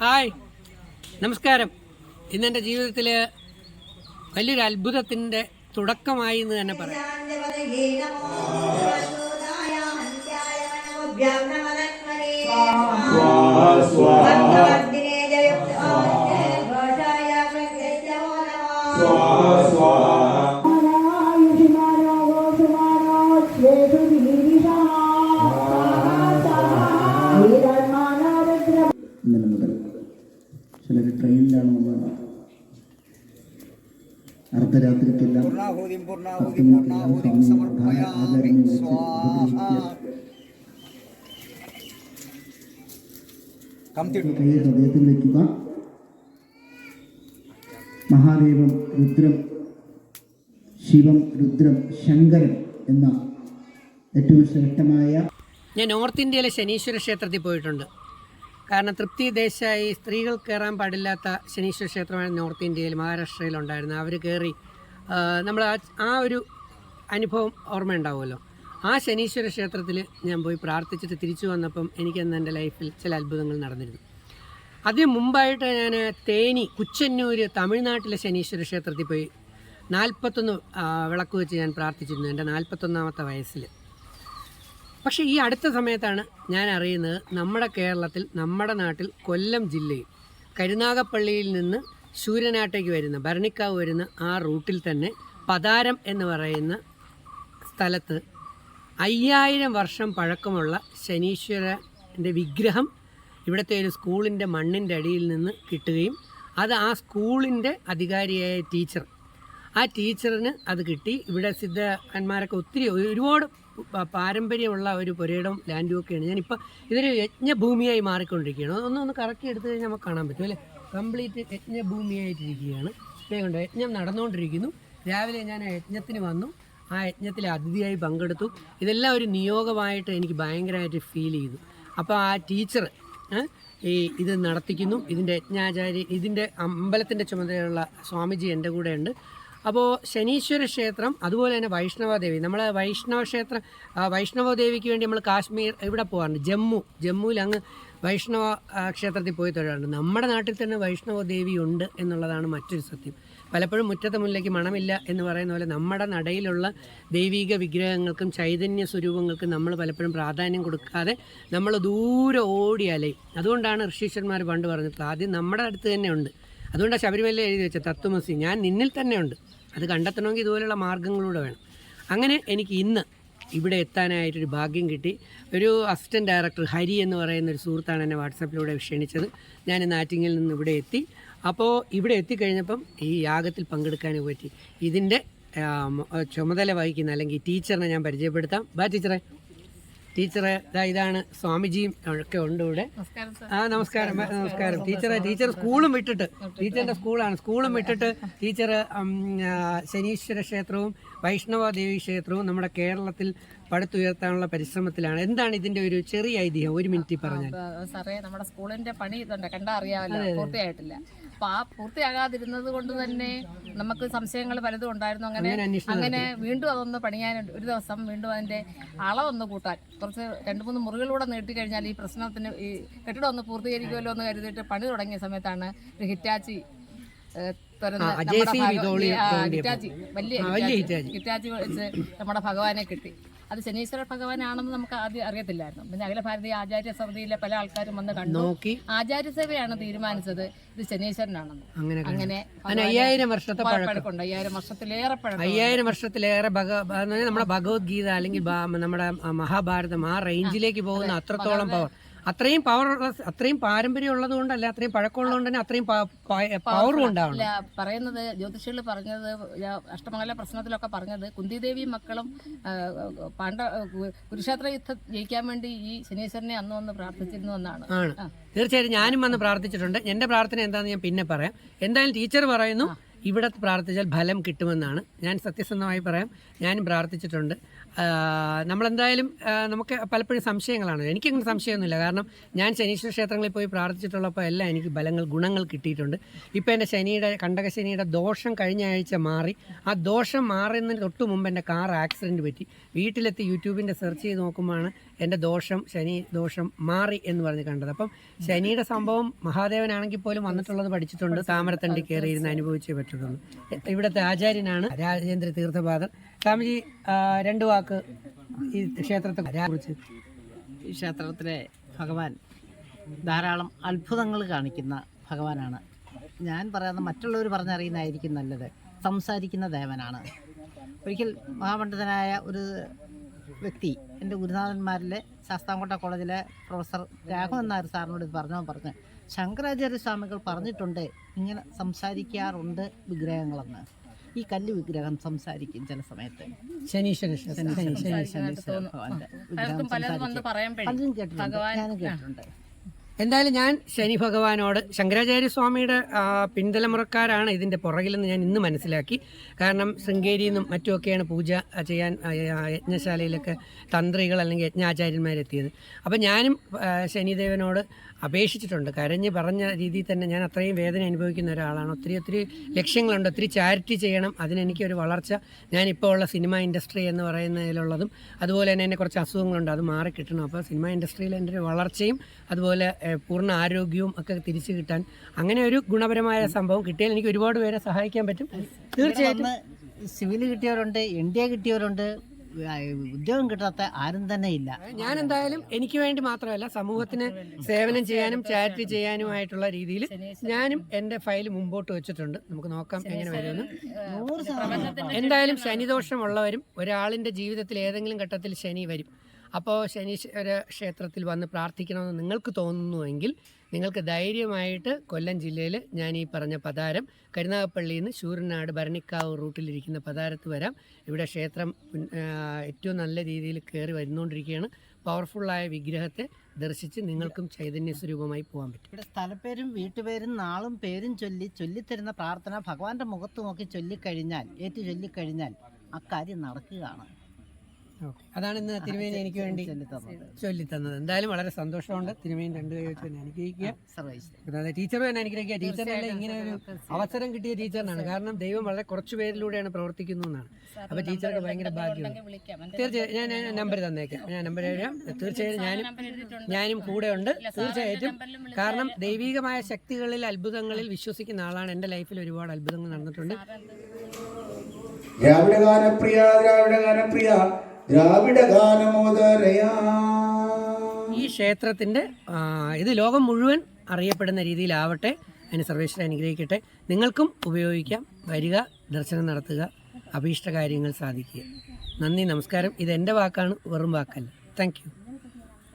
Hi, നമസ്കാരം. ഇന്നെൻ്റെ ജീവിതത്തിൽ വലിയൊരു അത്ഭുതത്തിൻ്റെ തുടക്കമായി എന്ന് തന്നെ പറയാം. ഇന്നലെ മുതൽ ചിലർ ട്രെയിനിലാണ് വന്നത്. അർദ്ധരാത്രിക്കെല്ലാം 10 മിനിറ്റെല്ലാം സ്വാമി ആചാര്യനെ കൈ ഹൃദയത്തിൽ വയ്ക്കുക. മഹാദേവം, രുദ്രം, ശിവം, രുദ്രം, ശങ്കരൻ എന്ന ഏറ്റവും ശ്രേഷ്ഠമായ. ഞാൻ നോർത്ത് ഇന്ത്യയിലെ ശനീശ്വര ക്ഷേത്രത്തിൽ പോയിട്ടുണ്ട്. കാരണം തൃപ്തി ദേശായി സ്ത്രീകൾ കയറാൻ പാടില്ലാത്ത ശനീശ്വര ക്ഷേത്രമാണ് നോർത്ത് ഇന്ത്യയിൽ, മഹാരാഷ്ട്രയിലുണ്ടായിരുന്നത്. അവർ കയറി നമ്മൾ ആ ഒരു അനുഭവം ഓർമ്മയുണ്ടാവുമല്ലോ. ആ ശനീശ്വര ക്ഷേത്രത്തിൽ ഞാൻ പോയി പ്രാർത്ഥിച്ചിട്ട് തിരിച്ചു വന്നപ്പം എനിക്കന്ന് എൻ്റെ ലൈഫിൽ ചില അത്ഭുതങ്ങൾ നടന്നിരുന്നു. അതിന് മുമ്പായിട്ട് ഞാൻ തേനി, കുച്ചന്നൂർ, തമിഴ്നാട്ടിലെ ശനീശ്വര ക്ഷേത്രത്തിൽ പോയി 41 വിളക്ക് വെച്ച് ഞാൻ പ്രാർത്ഥിച്ചിരുന്നു എൻ്റെ 41ാമത്തെ വയസ്സിൽ. പക്ഷേ ഈ അടുത്ത സമയത്താണ് ഞാൻ അറിയുന്നത്, നമ്മുടെ കേരളത്തിൽ, നമ്മുടെ നാട്ടിൽ, കൊല്ലം ജില്ലയിൽ കരുനാഗപ്പള്ളിയിൽ നിന്ന് ശൂരനാട്ടേക്ക് വരുന്ന, ഭരണിക്കാവ് വരുന്ന ആ റൂട്ടിൽ തന്നെ പതാരം എന്ന് പറയുന്ന സ്ഥലത്ത് 5000 വർഷം പഴക്കമുള്ള ശനീശ്വരൻ്റെ വിഗ്രഹം ഇവിടുത്തെ ഒരു സ്കൂളിൻ്റെ മണ്ണിൻ്റെ അടിയിൽ നിന്ന് കിട്ടുകയും അത് ആ സ്കൂളിൻ്റെ അധികാരിയായ ടീച്ചർ, ആ ടീച്ചറിന് അത് കിട്ടി. ഇവിടെ സിദ്ധന്മാരൊക്കെ ഒരുപാട് പാരമ്പര്യമുള്ള ഒരു പുരയിടം ലാൻഡും ഒക്കെയാണ്. ഞാനിപ്പോൾ ഇതൊരു യജ്ഞഭൂമിയായി മാറിക്കൊണ്ടിരിക്കുകയാണ്. ഒന്ന് കറക്കി എടുത്ത് കഴിഞ്ഞാൽ നമുക്ക് കാണാൻ പറ്റും അല്ലേ. കംപ്ലീറ്റ് യജ്ഞഭൂമിയായിട്ടിരിക്കുകയാണ്. കൊണ്ട് യജ്ഞം നടന്നുകൊണ്ടിരിക്കുന്നു. രാവിലെ ഞാൻ ആ യജ്ഞത്തിന് വന്നു, ആ യജ്ഞത്തിൽ അതിഥിയായി പങ്കെടുത്തു. ഇതെല്ലാം ഒരു നിയോഗമായിട്ട് എനിക്ക് ഭയങ്കരമായിട്ട് ഫീൽ ചെയ്തു. അപ്പോൾ ആ ടീച്ചർ ഇത് നടത്തിക്കുന്നു. ഇതിൻ്റെ യജ്ഞാചാരി, ഇതിൻ്റെ അമ്പലത്തിൻ്റെ ചുമതലയുള്ള സ്വാമിജി എൻ്റെ കൂടെ ഉണ്ട്. അപ്പോൾ ശനീശ്വര ക്ഷേത്രം, അതുപോലെ തന്നെ വൈഷ്ണവദേവി, നമ്മൾ വൈഷ്ണവദേവിക്ക് വേണ്ടി നമ്മൾ കാശ്മീർ ഇവിടെ പോകാറുണ്ട്. ജമ്മുവിൽ അങ്ങ് വൈഷ്ണവ ക്ഷേത്രത്തിൽ പോയി തൊഴാറുണ്ട്. നമ്മുടെ നാട്ടിൽ തന്നെ വൈഷ്ണവദേവി ഉണ്ട് എന്നുള്ളതാണ് മറ്റൊരു സത്യം. പലപ്പോഴും മുറ്റത്തെ മുല്ലയ്ക്ക് മണമില്ല എന്ന് പറയുന്ന പോലെ നമ്മുടെ നടയിലുള്ള ദൈവിക വിഗ്രഹങ്ങൾക്കും ചൈതന്യ സ്വരൂപങ്ങൾക്കും നമ്മൾ പലപ്പോഴും പ്രാധാന്യം കൊടുക്കാതെ നമ്മൾ ദൂരെ ഓടിയാലേ. അതുകൊണ്ടാണ് ഋഷീശ്വരന്മാർ പണ്ട് പറഞ്ഞത്, ആദ്യം നമ്മുടെ അടുത്ത് തന്നെ ഉണ്ട്. അതുകൊണ്ടാണ് ശബരിമല എഴുതി വെച്ച തത്വമസി, ഞാൻ നിന്നിൽ തന്നെ ഉണ്ട്. അത് കണ്ടെത്തണമെങ്കിൽ ഇതുപോലെയുള്ള മാർഗ്ഗങ്ങളിലൂടെ വേണം. അങ്ങനെ എനിക്ക് ഇന്ന് ഇവിടെ എത്താനായിട്ടൊരു ഭാഗ്യം കിട്ടി. ഒരു അസിസ്റ്റൻറ്റ് ഡയറക്ടർ ഹരി എന്ന് പറയുന്ന ഒരു സുഹൃത്താണ് എന്നെ വാട്സാപ്പിലൂടെ ക്ഷണിച്ചത്. ഞാൻ ആറ്റിങ്ങിൽ നിന്ന് ഇവിടെ എത്തി. അപ്പോൾ ഇവിടെ എത്തിക്കഴിഞ്ഞപ്പം ഈ യാഗത്തിൽ പങ്കെടുക്കാൻ പറ്റി. ഇതിൻ്റെ ചുമതല വഹിക്കുന്ന അല്ലെങ്കിൽ ടീച്ചറിനെ ഞാൻ പരിചയപ്പെടുത്താം. ടീച്ചറെ ഇതാണ് സ്വാമിജിയും ഒക്കെ ഉണ്ട് ഇവിടെ. നമസ്കാരം ടീച്ചർ സ്കൂളും വിട്ടിട്ട്, ടീച്ചറിൻ്റെ സ്കൂളും വിട്ടിട്ട് ടീച്ചർ ശനീശ്വര ക്ഷേത്രവും വൈഷ്ണവ ദേവി ക്ഷേത്രവും നമ്മുടെ കേരളത്തിൽ പടുത്തുയർത്താനുള്ള പരിശ്രമത്തിലാണ്. എന്താണ് ഇതിന്റെ ഒരു ചെറിയ ഐതിഹ്യം, ഒരു മിനിറ്റ് പറഞ്ഞാൽ? സാറേ, നമ്മുടെ സ്കൂളിന്റെ പണി ഇതുണ്ട്, കണ്ടാ അറിയാമല്ലോ, പൂർത്തിയായിട്ടില്ല. അപ്പൊ ആ പൂർത്തിയാകാതിരുന്നത് കൊണ്ട് തന്നെ നമുക്ക് സംശയങ്ങൾ പലതും ഉണ്ടായിരുന്നു. അങ്ങനെ വീണ്ടും അതൊന്ന് പണിയാൻ ഒരു ദിവസം വീണ്ടും അതിന്റെ അളവൊന്ന് കൂട്ടാൻ കുറച്ച് 2-3 മുറികളിലൂടെ നീട്ടി കഴിഞ്ഞാൽ ഈ പ്രശ്നത്തിന് ഈ കെട്ടിടം ഒന്ന് പൂർത്തീകരിക്കുമല്ലോ എന്ന് കരുതിയിട്ട് പണി തുടങ്ങിയ സമയത്താണ് ഒരു ഹിറ്റാച്ചി ഹിറ്റാച്ചി വെച്ച് നമ്മുടെ ഭഗവാനെ കിട്ടി. അത് ശനീശ്വര ഭഗവാനാണെന്ന് നമുക്ക് ആദ്യം അറിയത്തില്ലായിരുന്നു. പിന്നെ അഖില ഭാരതീയ ആചാര്യ സമിതിയിലെ പല ആൾക്കാരും വന്ന് കണ്ടു. ആചാര്യസഭയാണ് തീരുമാനിച്ചത് ഇത് ശനീശ്വരനാണെന്ന്. അങ്ങനെ 5000 വർഷത്തെ പഴക്കമുണ്ട്. 5000 വർഷത്തിലേറെ പഴക്കം. 5000 വർഷത്തിലേറെ നമ്മുടെ ഭഗവത്ഗീത അല്ലെങ്കിൽ നമ്മുടെ മഹാഭാരതം ആ റേഞ്ചിലേക്ക് പോകുന്ന അത്രത്തോളം പവർ, അത്രയും പാരമ്പര്യം ഉള്ളത് കൊണ്ടല്ല, അത്രയും പഴക്കമുള്ളത് കൊണ്ട് തന്നെ അത്രയും പവറും ഉണ്ടാവണം. പറയുന്നത് ജ്യോതിഷികൾ പറഞ്ഞത്, അഷ്ടമംഗല പ്രശ്നത്തിലൊക്കെ പറഞ്ഞത്, കുന്തിദേവി മക്കളും കുരുക്ഷേത്ര യുദ്ധം ജയിക്കാൻ വേണ്ടി ഈ ശനീശ്വരനെ അന്ന് പ്രാർത്ഥിച്ചിരുന്നു എന്നാണ്. തീർച്ചയായും ഞാനും വന്ന് പ്രാർത്ഥിച്ചിട്ടുണ്ട്. എന്റെ പ്രാർത്ഥന എന്താണെന്ന് ഞാൻ പിന്നെ പറയാം. എന്തായാലും ടീച്ചർ പറയുന്നു ഇവിടെ പ്രാർത്ഥിച്ചാൽ ഫലം കിട്ടുമെന്നാണ്. ഞാൻ സത്യസന്ധമായി പറയാം, ഞാനും പ്രാർത്ഥിച്ചിട്ടുണ്ട്. നമ്മളെന്തായാലും നമുക്ക് പലപ്പോഴും സംശയങ്ങളാണ്. എനിക്കങ്ങനെ സംശയമൊന്നുമില്ല. കാരണം ഞാൻ ശനീശ്വര ക്ഷേത്രങ്ങളിൽ പോയി പ്രാർത്ഥിച്ചിട്ടുള്ളപ്പോൾ എല്ലാം എനിക്ക് ഗുണങ്ങൾ കിട്ടിയിട്ടുണ്ട്. ഇപ്പോൾ എൻ്റെ കണ്ടകശനിയുടെ ദോഷം കഴിഞ്ഞ ആഴ്ച മാറി. ആ ദോഷം മാറുന്നതിന് തൊട്ട് മുമ്പ് എൻ്റെ കാർ ആക്സിഡൻറ്റ് പറ്റി. വീട്ടിലെത്തി യൂട്യൂബിൻ്റെ സെർച്ച് ചെയ്ത് നോക്കുമ്പോഴാണ് എൻ്റെ ദോഷം, ശനി ദോഷം മാറി എന്ന് പറഞ്ഞ് കണ്ടത്. അപ്പം ശനിയുടെ സംഭവം മഹാദേവനാണെങ്കിൽ പോലും വന്നിട്ടുള്ളത് പഠിച്ചിട്ടുണ്ട്. താമരത്തണ്ടി കയറിയിരുന്ന് അനുഭവിച്ചേ പറ്റുള്ളൂ. ഇവിടുത്തെ ആചാര്യനാണ് രാജേന്ദ്ര തീർത്ഥപാദർ. സ്വാമിജി, 2 വാക്ക് ഈ ക്ഷേത്രത്തെ കുറിച്ച്. ഈ ക്ഷേത്രത്തിലെ ഭഗവാൻ ധാരാളം അത്ഭുതങ്ങൾ കാണിക്കുന്ന ഭഗവാനാണ്. ഞാൻ പറയുന്ന മറ്റുള്ളവർ പറഞ്ഞറിയുന്നതായിരിക്കും നല്ലത്. സംസാരിക്കുന്ന ദേവനാണ്. ഒരിക്കൽ മഹാപണ്ഡിതനായ ഒരു വ്യക്തി എൻ്റെ ഗുരുനാഥന്മാരിലെ ശാസ്താംകോട്ട കോളേജിലെ പ്രൊഫസർ രാഘവൻ നായർ സാറിനോട് ഇത് പറഞ്ഞു ശങ്കരാചാര്യ സ്വാമികൾ പറഞ്ഞിട്ടുണ്ട് ഇങ്ങനെ സംസാരിക്കാറുണ്ട് വിഗ്രഹങ്ങളെന്ന്. ഈ കല്ല് വിഗ്രഹം സംസാരിക്കും ചില സമയത്ത്. ശനീശ്വര ഭഗവാന്റെ വിഗ്രഹം പലരും കേട്ടിട്ടുണ്ട്, ഞാനും കേട്ടിട്ടുണ്ട്. എന്തായാലും ഞാൻ ശനി ഭഗവാനോട്, ശങ്കരാചാര്യ സ്വാമിയുടെ പിന്തലമുറക്കാരാണ് ഇതിൻ്റെ പുറകിലെന്ന് ഞാൻ ഇന്ന് മനസ്സിലാക്കി. കാരണം ശൃംഗേരിയിൽ നിന്നും മറ്റുമൊക്കെയാണ് പൂജ ചെയ്യാൻ യജ്ഞശാലയിലൊക്കെ തന്ത്രികൾ അല്ലെങ്കിൽ യജ്ഞാചാര്യന്മാരെത്തിയത്. അപ്പോൾ ഞാനും ശനിദേവനോട് അപേക്ഷിച്ചിട്ടുണ്ട്. കരഞ്ഞ് പറഞ്ഞ രീതിയിൽ തന്നെ ഞാൻ അത്രയും വേദന അനുഭവിക്കുന്ന ഒരാളാണ്. ഒത്തിരി ലക്ഷ്യങ്ങളുണ്ട്, ഒത്തിരി ചാരിറ്റി ചെയ്യണം. അതിനെനിക്കൊരു വളർച്ച, ഞാനിപ്പോൾ ഉള്ള സിനിമ ഇൻഡസ്ട്രി എന്ന് പറയുന്നതിലുള്ളതും അതുപോലെ തന്നെ എന്നെ കുറച്ച് അസുഖങ്ങളുണ്ട്, അത് മാറിക്കിട്ടണം. അപ്പോൾ സിനിമ ഇൻഡസ്ട്രിയിൽ എൻ്റെ ഒരു വളർച്ചയും അതുപോലെ പൂർണ്ണ ആരോഗ്യവും ഒക്കെ തിരിച്ചു കിട്ടാൻ അങ്ങനെ ഒരു ഗുണപരമായ സംഭവം കിട്ടിയാൽ എനിക്ക് ഒരുപാട് പേരെ സഹായിക്കാൻ പറ്റും. തീർച്ചയായിട്ടും സിവിൽ കിട്ടിയവരുണ്ട്, NDA കിട്ടിയവരുണ്ട്, ഉദ്യോഗം കിട്ടാത്ത ആരും തന്നെ ഇല്ല. ഞാൻ എന്തായാലും എനിക്ക് വേണ്ടി മാത്രമല്ല, സമൂഹത്തിന് സേവനം ചെയ്യാനും ചാരിറ്റി ചെയ്യാനുമായിട്ടുള്ള രീതിയിൽ ഞാനും എൻ്റെ ഫയൽ മുമ്പോട്ട് വെച്ചിട്ടുണ്ട്. നമുക്ക് നോക്കാം എങ്ങനെ വരുമെന്ന്. എന്തായാലും ശനിദോഷമുള്ളവരും ഒരാളിൻ്റെ ജീവിതത്തിൽ ഏതെങ്കിലും ഘട്ടത്തിൽ ശനി വരും. അപ്പോൾ ശനീശ്വര ക്ഷേത്രത്തിൽ വന്ന് പ്രാർത്ഥിക്കണമെന്ന് നിങ്ങൾക്ക് തോന്നുന്നുവെങ്കിൽ നിങ്ങൾക്ക് ധൈര്യമായിട്ട് കൊല്ലം ജില്ലയിൽ ഞാൻ ഈ പറഞ്ഞ പതാരം കരുനാഗപ്പള്ളിയിൽ നിന്ന് ശൂരനാട് ഭരണിക്കാവ് റൂട്ടിലിരിക്കുന്ന പതാരത്ത് വരാം. ഇവിടെ ക്ഷേത്രം ഏറ്റവും നല്ല രീതിയിൽ കയറി വരുന്നുകൊണ്ടിരിക്കുകയാണ്. പവർഫുള്ളായ വിഗ്രഹത്തെ ദർശിച്ച് നിങ്ങൾക്കും ചൈതന്യ സ്വരൂപമായി പോകാൻ പറ്റും. ഇവിടെ സ്ഥലപ്പേരും വീട്ടുപേരും നാളും പേരും ചൊല്ലിത്തരുന്ന പ്രാർത്ഥന ഭഗവാന്റെ മുഖത്ത് നോക്കി ചൊല്ലിക്കഴിഞ്ഞാൽ അക്കാര്യം നടക്കുകയാണ്. അതാണ് ഇന്ന് തിരുമേനി എനിക്ക് വേണ്ടി ചൊല്ലിത്തന്നത്. എന്തായാലും വളരെ സന്തോഷമുണ്ട്. തിരുമേനി 2 കൈ വെച്ച് തന്നെ അനുഗ്രഹിക്കുക. അതായത് ടീച്ചറും തന്നെ അനുഗ്രഹിക്കുക. ടീച്ചറിനല്ല ഇങ്ങനെ ഒരു അവസരം കിട്ടിയ ടീച്ചറിനാണ്. കാരണം ദൈവം വളരെ കുറച്ച് പേരിലൂടെയാണ് പ്രവർത്തിക്കുന്നതെന്നാണ്. അപ്പോൾ ടീച്ചർക്ക് ഭയങ്കര ഭാഗ്യമാണ്. തീർച്ചയായും ഞാൻ നമ്പർ തന്നേക്കാം, ഞാൻ നമ്പർ എഴുതാം. തീർച്ചയായും ഞാനും കൂടെ ഉണ്ട്. തീർച്ചയായിട്ടും കാരണം ദൈവികമായ ശക്തികളിൽ, അത്ഭുതങ്ങളിൽ വിശ്വസിക്കുന്ന ആളാണ്. എൻ്റെ ലൈഫിൽ ഒരുപാട് അത്ഭുതങ്ങൾ നടന്നിട്ടുണ്ട്. ഈ ക്ഷേത്രത്തിൻ്റെ ഇത് ലോകം മുഴുവൻ അറിയപ്പെടുന്ന രീതിയിലാവട്ടെ. അതിന് സർവേശ്വരൻ അനുഗ്രഹിക്കട്ടെ. നിങ്ങൾക്കും ഉപയോഗിക്കാം. വരിക, ദർശനം നടത്തുക, അഭീഷ്ട കാര്യങ്ങൾ സാധിക്കുക. നന്ദി, നമസ്കാരം. ഇത് എൻ്റെ വാക്കാണ്, വെറും വാക്കല്ല. Thank U.